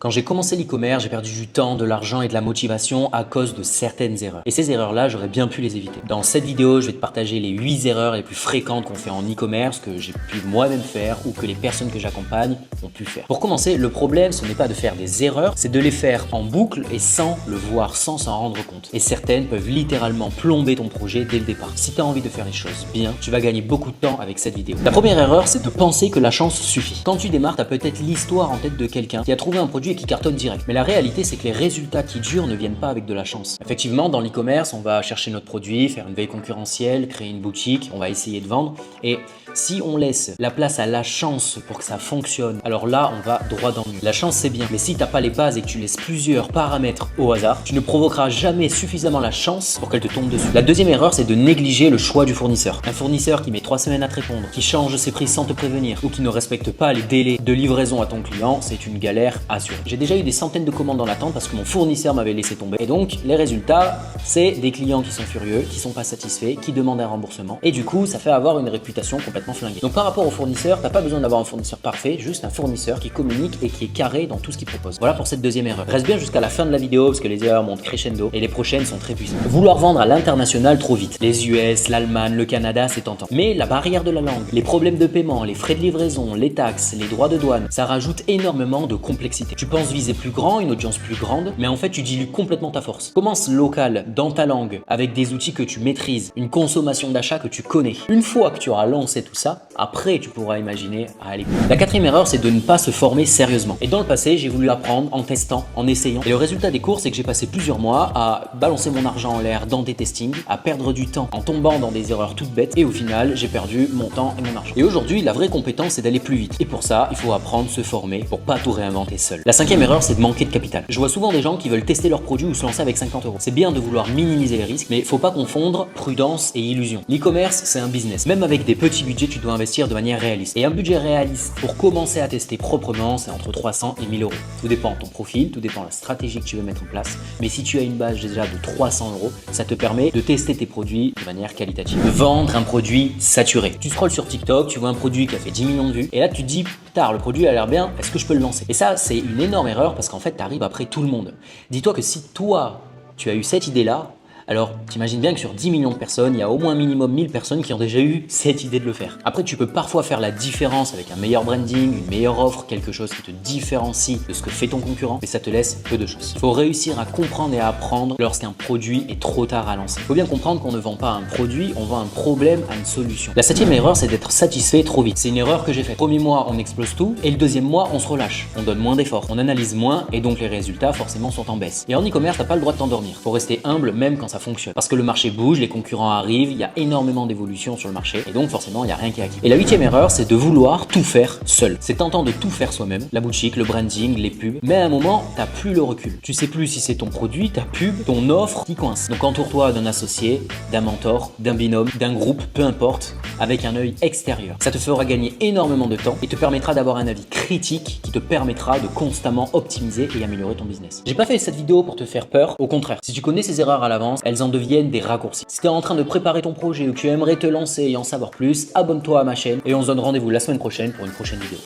Quand j'ai commencé l'e-commerce, j'ai perdu du temps, de l'argent et de la motivation à cause de certaines erreurs. Et ces erreurs-là, j'aurais bien pu les éviter. Dans cette vidéo, je vais te partager les 8 erreurs les plus fréquentes qu'on fait en e-commerce, que j'ai pu moi-même faire ou que les personnes que j'accompagne ont pu faire. Pour commencer, le problème, ce n'est pas de faire des erreurs, c'est de les faire en boucle et sans le voir, sans s'en rendre compte. Et certaines peuvent littéralement plomber ton projet dès le départ. Si tu as envie de faire les choses bien, tu vas gagner beaucoup de temps avec cette vidéo. La première erreur, c'est de penser que la chance suffit. Quand tu démarres, tu as peut-être l'histoire en tête de quelqu'un qui a trouvé un produit et qui cartonne direct. Mais la réalité, c'est que les résultats qui durent ne viennent pas avec de la chance. Effectivement, dans l'e-commerce, on va chercher notre produit, faire une veille concurrentielle, créer une boutique, on va essayer de vendre. Et si on laisse la place à la chance pour que ça fonctionne, alors là, on va droit dans le mur. La chance, c'est bien. Mais si tu n'as pas les bases et que tu laisses plusieurs paramètres au hasard, tu ne provoqueras jamais suffisamment la chance pour qu'elle te tombe dessus. La deuxième erreur, c'est de négliger le choix du fournisseur. Un fournisseur qui met 3 semaines à te répondre, qui change ses prix sans te prévenir ou qui ne respecte pas les délais de livraison à ton client, c'est une galère assurée. J'ai déjà eu des centaines de commandes dans l'attente parce que mon fournisseur m'avait laissé tomber. Et donc, les résultats, c'est des clients qui sont furieux, qui sont pas satisfaits, qui demandent un remboursement. Et du coup, ça fait avoir une réputation complètement flinguée. Donc, par rapport au fournisseur, t'as pas besoin d'avoir un fournisseur parfait, juste un fournisseur qui communique et qui est carré dans tout ce qu'il propose. Voilà pour cette deuxième erreur. Reste bien jusqu'à la fin de la vidéo parce que les erreurs montent crescendo et les prochaines sont très puissantes. Vouloir vendre à l'international trop vite. Les US, l'Allemagne, le Canada, c'est tentant. Mais la barrière de la langue, les problèmes de paiement, les frais de livraison, les taxes, les droits de douane, ça rajoute énormément de complexité. Tu penses viser plus grand, une audience plus grande, mais en fait tu dilues complètement ta force. Commence local, dans ta langue, avec des outils que tu maîtrises, une consommation d'achat que tu connais. Une fois que tu auras lancé tout ça, après tu pourras imaginer à aller plus loin. La quatrième erreur, c'est de ne pas se former sérieusement. Et dans le passé, j'ai voulu apprendre en testant, en essayant. Et le résultat des cours, c'est que j'ai passé plusieurs mois à balancer mon argent en l'air dans des testings, à perdre du temps en tombant dans des erreurs toutes bêtes. Et au final, j'ai perdu mon temps et mon argent. Et aujourd'hui, la vraie compétence, c'est d'aller plus vite. Et pour ça, il faut apprendre, se former pour pas tout réinventer seul. La cinquième erreur, c'est de manquer de capital. Je vois souvent des gens qui veulent tester leur produit ou se lancer avec 50 euros. C'est bien de vouloir minimiser les risques, mais faut pas confondre prudence et illusion. L'e-commerce, c'est un business. Même avec des petits budgets, tu dois investir de manière réaliste. Et un budget réaliste pour commencer à tester proprement, c'est entre 300 et 1000 euros. Tout dépend de ton profil, tout dépend de la stratégie que tu veux mettre en place. Mais si tu as une base déjà de 300 euros, ça te permet de tester tes produits de manière qualitative. De vendre un produit saturé. Tu scrolles sur TikTok, tu vois un produit qui a fait 10 millions de vues, et là tu te dis, putain, le produit a l'air bien, est-ce que je peux le lancer? Et ça, c'est une énorme erreur parce qu'en fait, tu arrives après tout le monde. Dis-toi que si toi, tu as eu cette idée-là, alors t'imagines bien que sur 10 millions de personnes, il y a au moins minimum 1000 personnes qui ont déjà eu cette idée de le faire. Après, tu peux parfois faire la différence avec un meilleur branding, une meilleure offre, quelque chose qui te différencie de ce que fait ton concurrent, mais ça te laisse peu de choses. Il faut réussir à comprendre et à apprendre lorsqu'un produit est trop tard à lancer. Il faut bien comprendre qu'on ne vend pas un produit, on vend un problème à une solution. La septième erreur, c'est d'être satisfait trop vite. C'est une erreur que j'ai faite. Premier mois, on explose tout, et le deuxième mois, on se relâche. On donne moins d'efforts, on analyse moins, et donc les résultats forcément sont en baisse. Et en e-commerce, t'as pas le droit de t'endormir. Faut rester humble même quand ça fonctionne. Parce que le marché bouge, les concurrents arrivent, il y a énormément d'évolution sur le marché et donc forcément il n'y a rien qui est acquis. Et la huitième erreur, c'est de vouloir tout faire seul. C'est tentant de tout faire soi-même, la boutique, le branding, les pubs, mais à un moment, t'as plus le recul. Tu sais plus si c'est ton produit, ta pub, ton offre qui coince. Donc entoure-toi d'un associé, d'un mentor, d'un binôme, d'un groupe, peu importe, avec un œil extérieur. Ça te fera gagner énormément de temps et te permettra d'avoir un avis critique qui te permettra de constamment optimiser et améliorer ton business. J'ai pas fait cette vidéo pour te faire peur, au contraire. Si tu connais ces erreurs à l'avance, elles en deviennent des raccourcis. Si tu es en train de préparer ton projet ou que tu aimerais te lancer et en savoir plus, abonne-toi à ma chaîne et on se donne rendez-vous la semaine prochaine pour une prochaine vidéo.